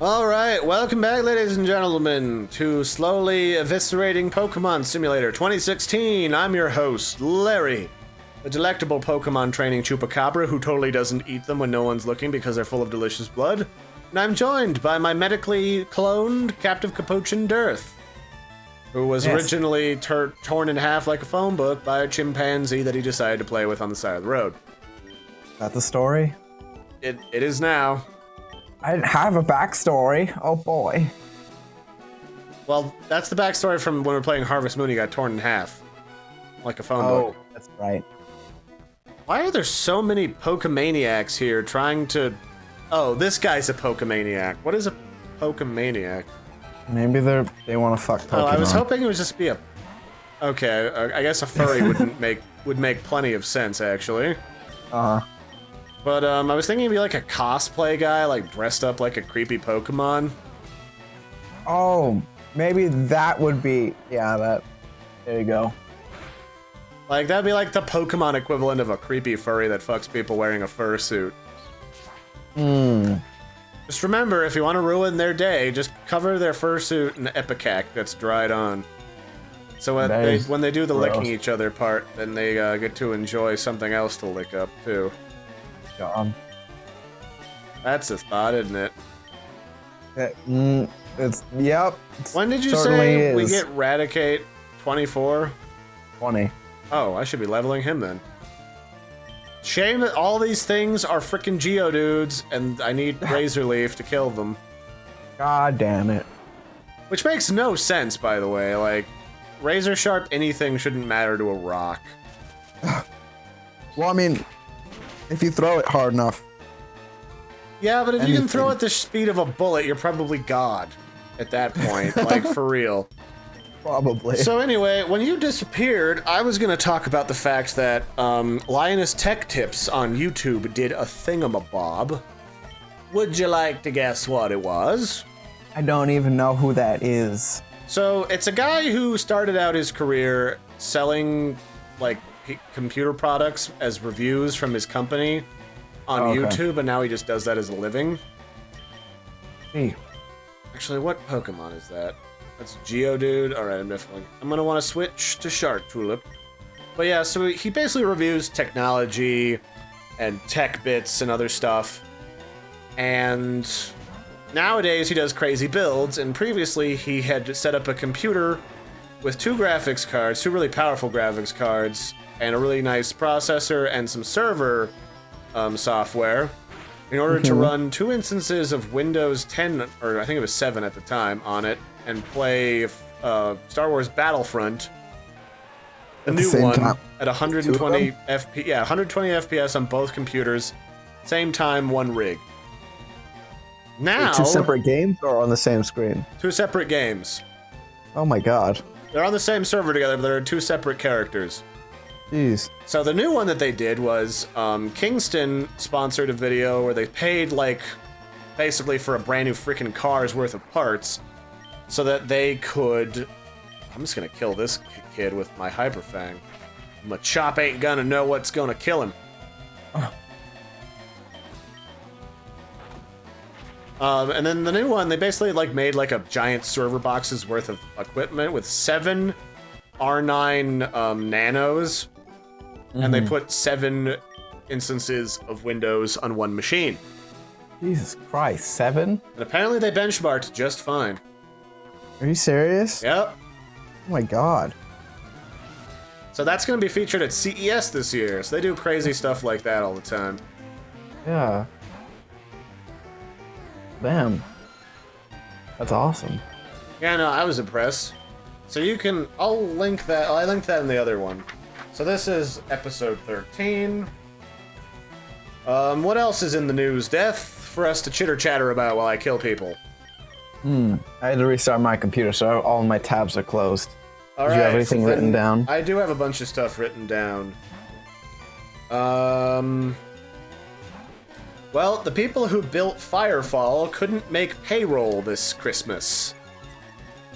All right, welcome back, ladies and gentlemen, to Slowly Eviscerating Pokemon Simulator 2016. I'm your host, Larry, the delectable Pokemon training Chupacabra who totally doesn't eat them when no one's looking because they're full of delicious blood. And I'm joined by my medically cloned captive capuchin Dearth, who was originally torn in half like a phone book by a chimpanzee that he decided to play with on the side of the road. Is that the story? It is now. I didn't have a backstory. Oh boy. Well, that's the backstory from when we were playing Harvest Moon. He got torn in half, like a phone book. Oh, that's right. Why are there so many Pokemaniacs here trying to... Oh, this guy's a Pokemaniac. What is a Pokemaniac? Maybe they want to fuck Pokemon. Oh, I was hoping it would just be a... Okay, I guess a furry would make plenty of sense, actually. Uh-huh. But I was thinking it'd be like a cosplay guy, like dressed up like a creepy Pokemon. Oh, maybe that would be... Yeah, that... There you go. Like, that'd be like the Pokemon equivalent of a creepy furry that fucks people wearing a fursuit. Just remember, if you want to ruin their day, just cover their fursuit in Ipecac that's dried on. So when they do the licking each other part, then they get to enjoy something else to lick up, too. God. That's a thought, isn't it? Yep. When did you say we get Raticate 24? 20. Oh, I should be leveling him then. Shame that all these things are frickin' Geodudes, and I need Razor Leaf to kill them. God damn it. Which makes no sense, by the way. Like, Razor Sharp anything shouldn't matter to a rock. Well, I mean, if you throw it hard enough. Yeah, but if you can throw at the speed of a bullet, you're probably God at that point. Like, for real. Probably. So anyway, when you disappeared, I was going to talk about the fact that Lioness Tech Tips on YouTube did a thingamabob. Would you like to guess what it was? I don't even know who that is. So it's a guy who started out his career selling like computer products as reviews from his company on YouTube, and now he just does that as a living. Hey. Actually, what Pokemon is that? That's Geodude. Alright, I'm gonna want to switch to Shark Tulip. But yeah, so he basically reviews technology and tech bits and other stuff. And nowadays he does crazy builds, and previously he had set up a computer with two graphics cards, two really powerful graphics cards, and a really nice processor and some server software in order to run two instances of Windows 10, or I think it was 7 at the time, on it, and play Star Wars Battlefront, the new one, at 120 FPS. Yeah, 120 FPS on both computers, same time, one rig. Now, two separate games or on the same screen? Two separate games. Oh my god. They're on the same server together, but they're two separate characters. Jeez. So the new one that they did was Kingston sponsored a video where they paid like basically for a brand new freaking car's worth of parts so that they could... I'm just gonna kill this kid with my Hyper Fang. Machop ain't gonna know what's gonna kill him. And then the new one, they basically like made like a giant server box's worth of equipment with 7 R9 nanos, and they put 7 instances of Windows on one machine. Jesus Christ, 7? And apparently they benchmarked just fine. Are you serious? Yep. Oh my god. So that's going to be featured at CES this year, so they do crazy stuff like that all the time. Yeah. Damn. That's awesome. Yeah, no, I was impressed. So you can... I'll link that... I linked that in the other one. So this is episode 13. What else is in the news, Death, for us to chitter-chatter about while I kill people? I had to restart my computer, so all my tabs are closed. All Do right, you have anything written down? I do have a bunch of stuff written down. Well, the people who built Firefall couldn't make payroll this Christmas.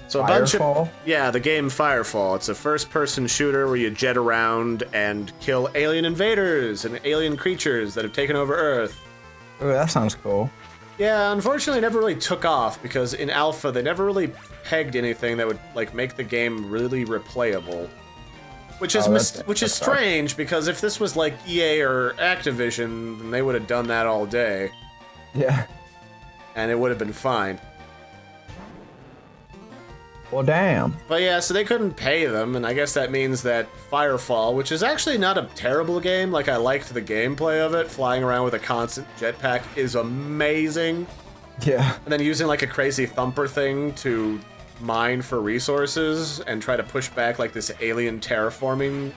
So a bunch of... Yeah, the game Firefall. It's a first-person shooter where you jet around and kill alien invaders and alien creatures that have taken over Earth. Oh, that sounds cool. Yeah, unfortunately, it never really took off because in alpha they never really pegged anything that would like make the game really replayable. Which is strange because if this was like EA or Activision, then they would have done that all day. Yeah. And it would have been fine. Well, damn. But yeah, so they couldn't pay them, and I guess that means that Firefall, which is actually not a terrible game, like I liked the gameplay of it, flying around with a constant jetpack is amazing. Yeah. And then using like a crazy thumper thing to mine for resources and try to push back like this alien terraforming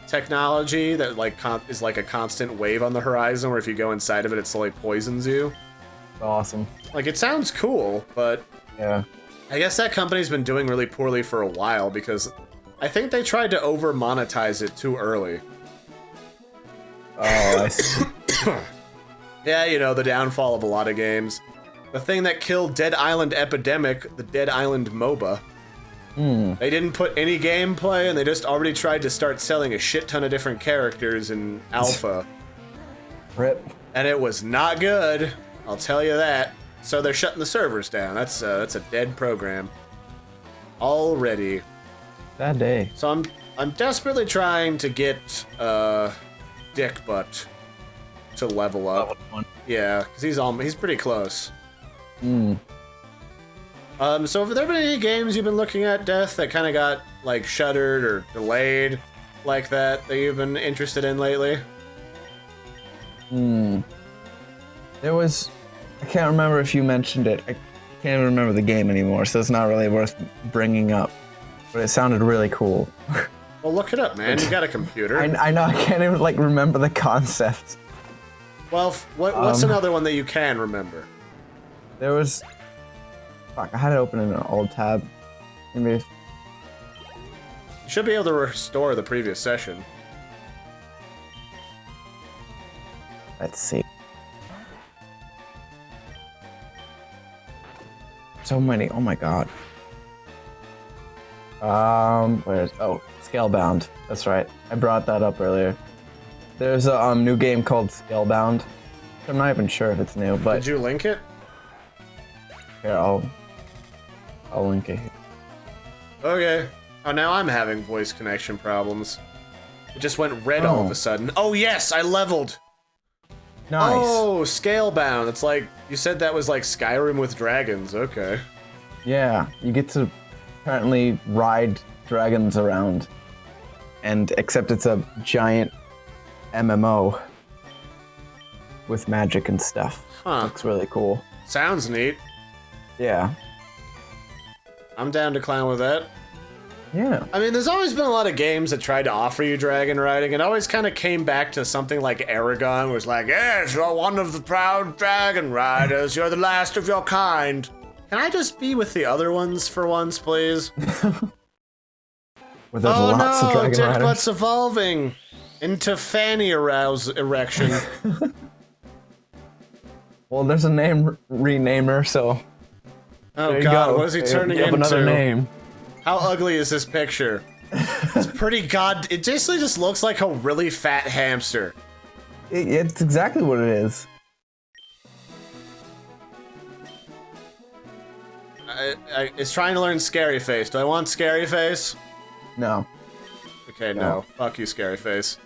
technology that like is like a constant wave on the horizon where if you go inside of it, it slowly poisons you. Awesome. Like, it sounds cool, but yeah, I guess that company's been doing really poorly for a while because I think they tried to over monetize it too early. Oh, I see. Yeah, you know, the downfall of a lot of games. The thing that killed Dead Island Epidemic, the Dead Island MOBA. They didn't put any gameplay, and they just already tried to start selling a shit ton of different characters in alpha. Rip. And it was not good, I'll tell you that. So they're shutting the servers down. That's a dead program. Already. That day. So I'm desperately trying to get Dick Butt to level up. Level 1. Yeah, because he's pretty close. So have there been any games you've been looking at, Death, that kind of got like shuttered or delayed like that you've been interested in lately? There was, I can't remember if you mentioned it. I can't even remember the game anymore, so it's not really worth bringing up. But it sounded really cool. Well, look it up, man. You got a computer. I know, I can't even like remember the concept. Well, what's another one that you can remember? There was, fuck, I had it open in an old tab. Maybe. You should be able to restore the previous session. Let's see. So many. Oh my god. Where's Scalebound. That's right. I brought that up earlier. There's a new game called Scalebound. I'm not even sure if it's new, but Did you link it? here I'll link it here. Okay. Oh, now I'm having voice connection problems. It just went red all of a sudden. Oh yes, I leveled. Nice. Oh, Scalebound. It's like you said that was like Skyrim with dragons. Okay. Yeah, you get to apparently ride dragons around, and except it's a giant MMO with magic and stuff. Huh. Looks really cool. Sounds neat. Yeah. I'm down to clown with that. Yeah. I mean, there's always been a lot of games that tried to offer you dragon riding. It always kind of came back to something like Aragon, where it's like, yes, you're one of the proud dragon riders. You're the last of your kind. Can I just be with the other ones for once, please? Where there's lots of dragon Dick riders. Butt's evolving into fanny erection. Well, there's a name renamer, so. Oh there you god, go. what is he turning You have into? another name. How ugly is this picture? It's pretty it basically just looks like a really fat hamster. It's exactly what it is. It's trying to learn Scary Face. Do I want Scary Face? No. Okay, no. Fuck you, Scary Face.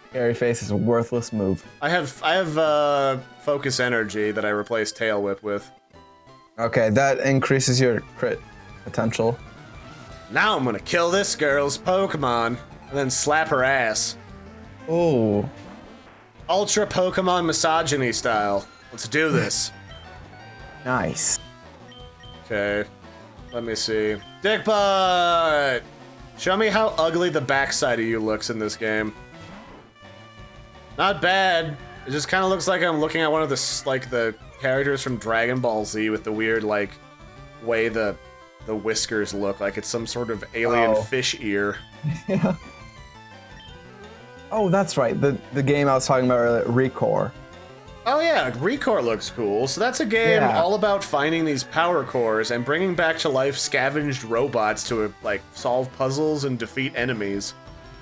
Scary Face is a worthless move. I have Focus Energy that I replaced Tail Whip with. Okay, that increases your crit potential. Now I'm gonna kill this girl's Pokemon and then slap her ass. Ooh. Ultra Pokemon misogyny style. Let's do this. Nice. Okay. Let me see. Dick Butt! Show me how ugly the backside of you looks in this game. Not bad. It just kind of looks like I'm looking at one of the characters from Dragon Ball Z with the weird like way the whiskers look like it's some sort of alien fish ear. Yeah. Oh, that's right. The game I was talking about earlier, Recore. Oh yeah, Recore looks cool. So that's a game all about finding these power cores and bringing back to life scavenged robots to like solve puzzles and defeat enemies.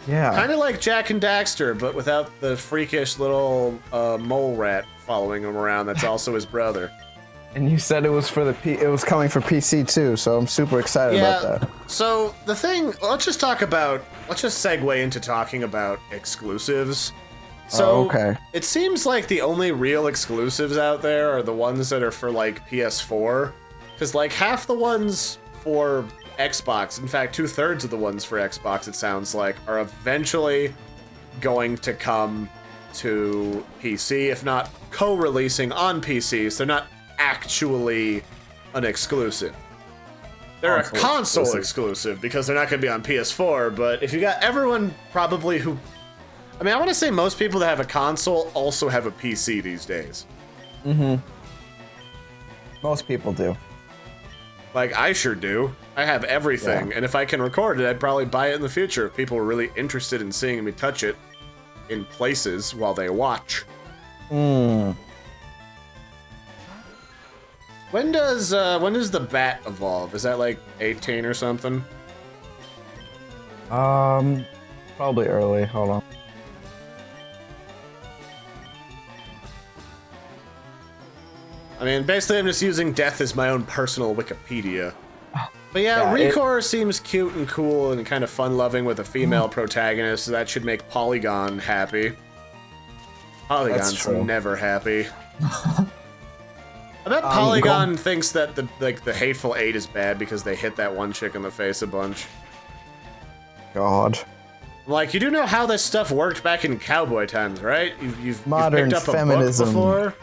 Yeah. Kind of like Jack and Daxter, but without the freakish little mole rat following him around. That's also his brother. And you said it was for it was coming for PC too, so I'm super excited about that. So the thing, let's just segue into talking about exclusives. So okay. It seems like the only real exclusives out there are the ones that are for like PS4, because like half the ones for Xbox, in fact 2/3 of the ones for Xbox, it sounds like, are eventually going to come to PC, if not co-releasing on PCs. They're not actually an exclusive. They're a console exclusive because they're not going to be on PS4, but if you got everyone probably who... I mean, I want to say most people that have a console also have a PC these days. Mm-hmm. Most people do. Like, I sure do. I have everything, and if I can record it, I'd probably buy it in the future if people were really interested in seeing me touch it in places while they watch. Hmm. When does the bat evolve? Is that like 18 or something? Probably early. Hold on. I mean, basically I'm just using death as my own personal Wikipedia. But yeah, Recore seems cute and cool and kind of fun-loving with a female protagonist, so that should make Polygon happy. Polygon's never happy. I bet Polygon thinks that the Hateful Eight is bad because they hit that one chick in the face a bunch. God. Like, you do know how this stuff worked back in cowboy times, right? You've modern picked up feminism. A book before.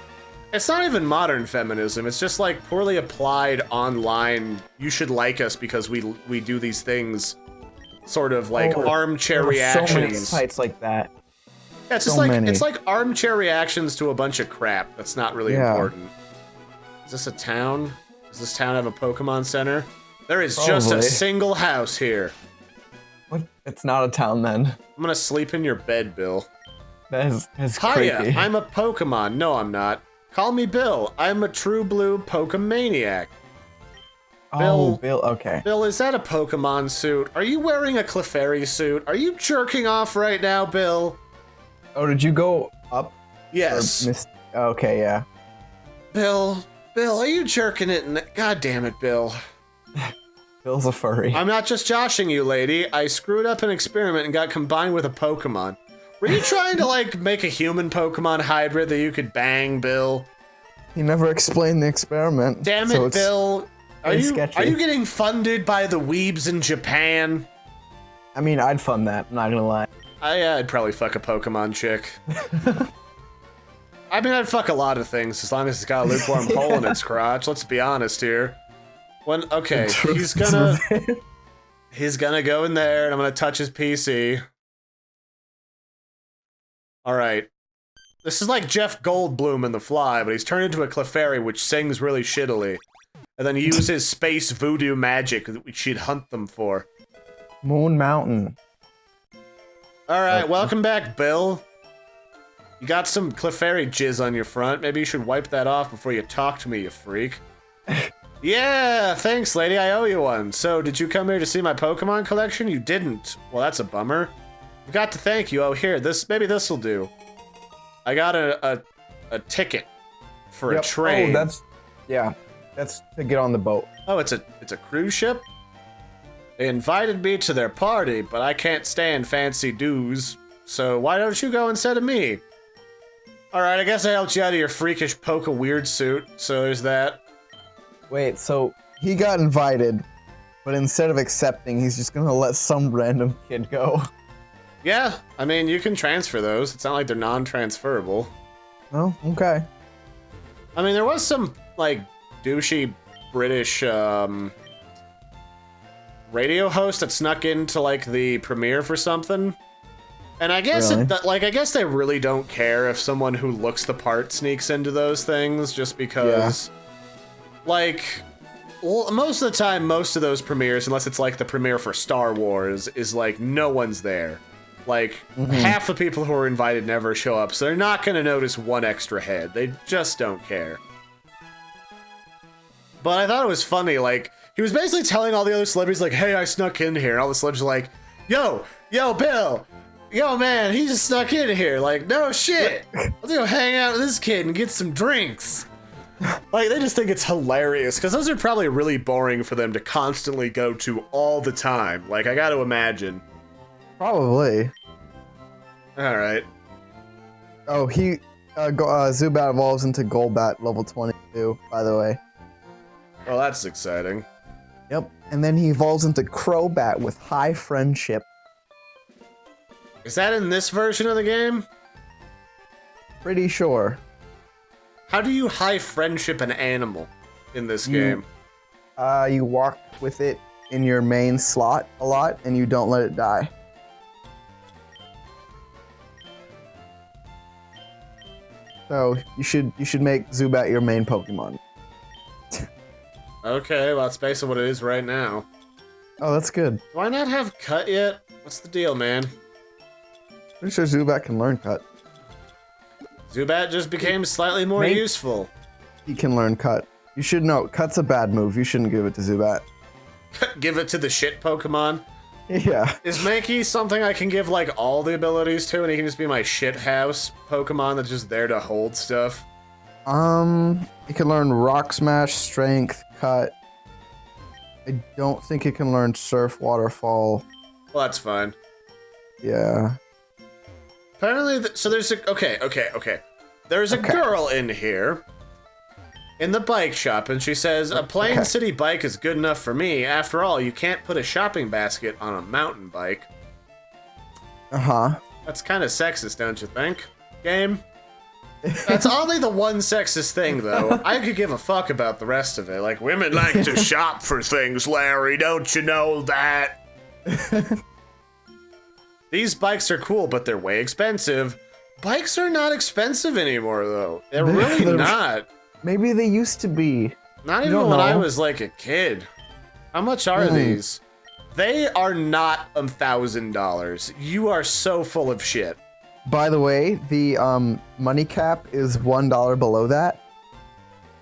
It's not even modern feminism. It's just like poorly applied online. You should like us because we do these things, sort of like armchair reactions. So many sites like that. Yeah, it's just like it's like armchair reactions to a bunch of crap that's not really important. Is this a town? Does this town have a Pokemon Center? There is just a single house here. What? It's not a town then. I'm gonna sleep in your bed, Bill. That's Hiya, creepy. I'm a Pokemon. No, I'm not. Call me Bill. I'm a true blue Pokemaniac. Bill, okay. Bill, is that a Pokemon suit? Are you wearing a Clefairy suit? Are you jerking off right now, Bill? Oh, did you go up? Yes. Okay, yeah. Bill, are you jerking it? God damn it, Bill. Bill's a furry. I'm not just joshing you, lady. I screwed up an experiment and got combined with a Pokemon. Were you trying to, like, make a human Pokemon hybrid that you could bang, Bill? He never explained the experiment. Damn it, Bill. Are you getting funded by the weebs in Japan? I mean, I'd fund that, I'm not gonna lie. I'd probably fuck a Pokemon chick. I mean, I'd fuck a lot of things as long as it's got a lukewarm hole in its crotch. Let's be honest here. Okay, he's gonna go in there and I'm gonna touch his PC. Alright. This is like Jeff Goldblum in The Fly, but he's turned into a Clefairy which sings really shittily. And then he uses space voodoo magic that she'd hunt them for. Moon Mountain. Alright, welcome back, Bill. You got some Clefairy jizz on your front. Maybe you should wipe that off before you talk to me, you freak. Yeah, thanks, lady. I owe you one. So, did you come here to see my Pokemon collection? You didn't. Well, that's a bummer. Forgot to thank you. Oh, here, maybe this'll do. I got a ticket for a train. Oh, that's to get on the boat. Oh, it's a cruise ship? They invited me to their party, but I can't stand fancy dues. So why don't you go instead of me? Alright, I guess I helped you out of your freakish Poke-Weird suit, so there's that. Wait, so he got invited, but instead of accepting, he's just gonna let some random kid go. Yeah, I mean, you can transfer those. It's not like they're non-transferable. Oh, okay. I mean, there was some, like, douchey British, radio host that snuck into, like, the premiere for something. And I guess, I guess they really don't care if someone who looks the part sneaks into those things, just because, like, well, most of the time, most of those premieres, unless it's, like, the premiere for Star Wars, is, like, no one's there. Like, half the people who are invited never show up, so they're not gonna notice one extra head. They just don't care. But I thought it was funny, like, he was basically telling all the other celebrities, like, hey, I snuck in here, and all the celebrities are like, Yo, Bill. Yo, man, he just snuck in here. Like, no shit. Let's go hang out with this kid and get some drinks. Like, they just think it's hilarious, because those are probably really boring for them to constantly go to all the time. Like, I gotta imagine. Probably. Alright. Oh, Zubat evolves into Golbat level 22, by the way. Well, that's exciting. Yep. And then he evolves into Crobat with high friendship. Is that in this version of the game? Pretty sure. How do you high friendship an animal in this game? You walk with it in your main slot a lot, and you don't let it die. So you should make Zubat your main Pokemon. Okay, well, that's basically what it is right now. Oh, that's good. Do I not have Cut yet? What's the deal, man? Pretty sure Zubat can learn Cut. Zubat just became slightly more useful. He can learn Cut. You should know, Cut's a bad move. You shouldn't give it to Zubat. Give it to the shit Pokemon? Yeah. Is Mankey something I can give, like, all the abilities to, and he can just be my shit house Pokemon that's just there to hold stuff? It can learn Rock Smash, Strength, Cut. I don't think it can learn Surf, Waterfall. Well, that's fine. Yeah. Apparently, so there's a... Okay. There's a girl in here, in the bike shop, and she says, a plain city bike is good enough for me. After all, you can't put a shopping basket on a mountain bike. Uh-huh. That's kind of sexist, don't you think, game? That's only the one sexist thing, though. I could give a fuck about the rest of it. Like, women like to shop for things, Larry. Don't you know that? These bikes are cool, but they're way expensive. Bikes are not expensive anymore, though. They're really not. Maybe they used to be. Not even when I was, like, a kid. How much are these? They are not $1,000. You are so full of shit. By the way, the money cap is $1 below that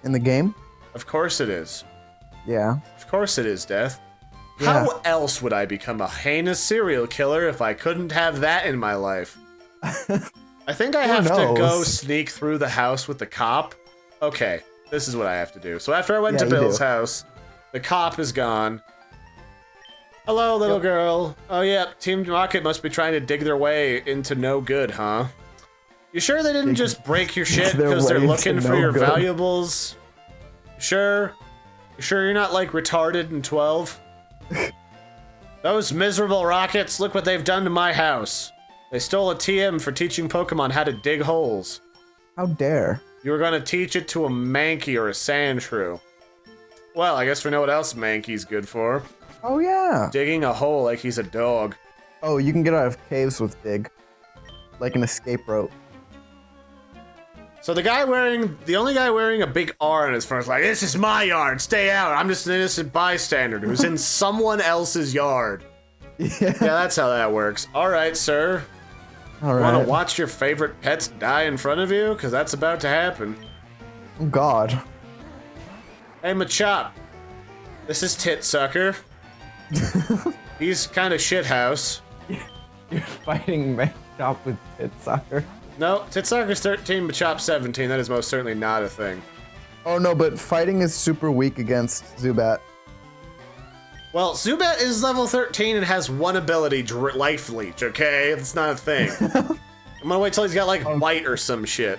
in the game. Of course it is. Yeah. Of course it is, Death. Yeah. How else would I become a heinous serial killer if I couldn't have that in my life? I think I have to go sneak through the house with the cop. Okay, this is what I have to do. So after I went to Bill's house, the cop is gone. Hello, little girl. Oh, yeah, Team Rocket must be trying to dig their way into no good, huh? You sure they didn't just break your shit because they're looking for your valuables? Sure? You sure you're not, like, retarded and 12? Those miserable Rockets, look what they've done to my house. They stole a TM for teaching Pokemon how to dig holes. How dare. You were gonna teach it to a Mankey or a Sandshrew. Well, I guess we know what else Mankey's good for. Oh, yeah. Digging a hole like he's a dog. Oh, you can get out of caves with Dig. Like an escape rope. So the only guy wearing a big R on his front is like, this is my yard, stay out. I'm just an innocent bystander who's in someone else's yard. Yeah, that's how that works. All right, sir. All right. Want to watch your favorite pets die in front of you? Because that's about to happen. Oh, God. Hey, Machop. This is Titsucker. He's kind of shithouse. You're fighting Machop with Titsucker? No, Titsucker's 13, Machop's 17. That is most certainly not a thing. Oh, no, but fighting is super weak against Zubat. Well, Zubat is level 13 and has one ability, Life Leech, okay? It's not a thing. I'm gonna wait till he's got, like, White or some shit.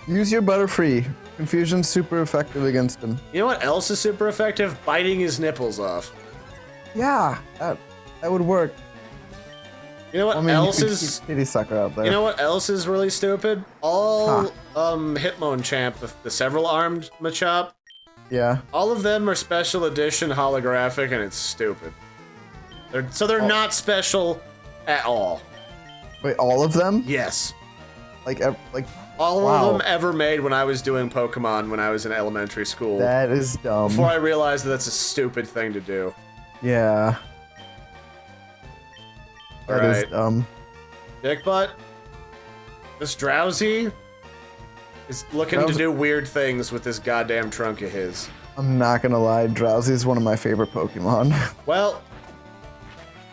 Use your Butterfree. Confusion's super effective against him. You know what else is super effective? Biting his nipples off. Yeah, that would work. You know what else is... Titsucker out there. You know what else is really stupid? All, Hitmonchamp, the several-armed Machop, yeah. all of them are special edition holographic, and it's stupid. They're not special at all. Wait, all of them? Yes. Like all of them ever made when I was doing Pokemon when I was in elementary school. That is dumb. Before I realized that that's a stupid thing to do. Yeah. That is dumb. Dick Butt, this Drowsy is looking to do weird things with this goddamn trunk of his. I'm not gonna lie, Drowsy is one of my favorite Pokemon. Well,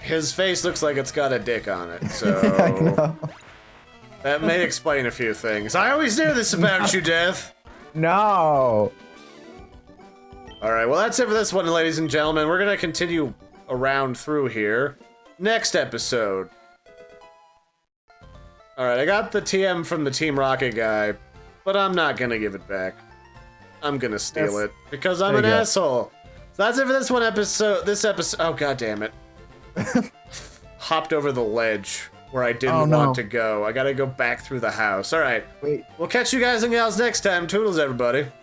His face looks like it's got a dick on it, I so know. that may explain a few things. I always knew this about you, Death. No. All right, well, that's it for this one, ladies and gentlemen. We're gonna continue around through here. Next episode. All right, I got the TM from the Team Rocket guy, but I'm not gonna give it back. I'm gonna steal it because I'm an asshole. So that's it for this one episode. Oh, god damn it. Hopped over the ledge where I didn't want to go. I gotta go back through the house. All right. Wait. We'll catch you guys and gals next time. Toodles, everybody.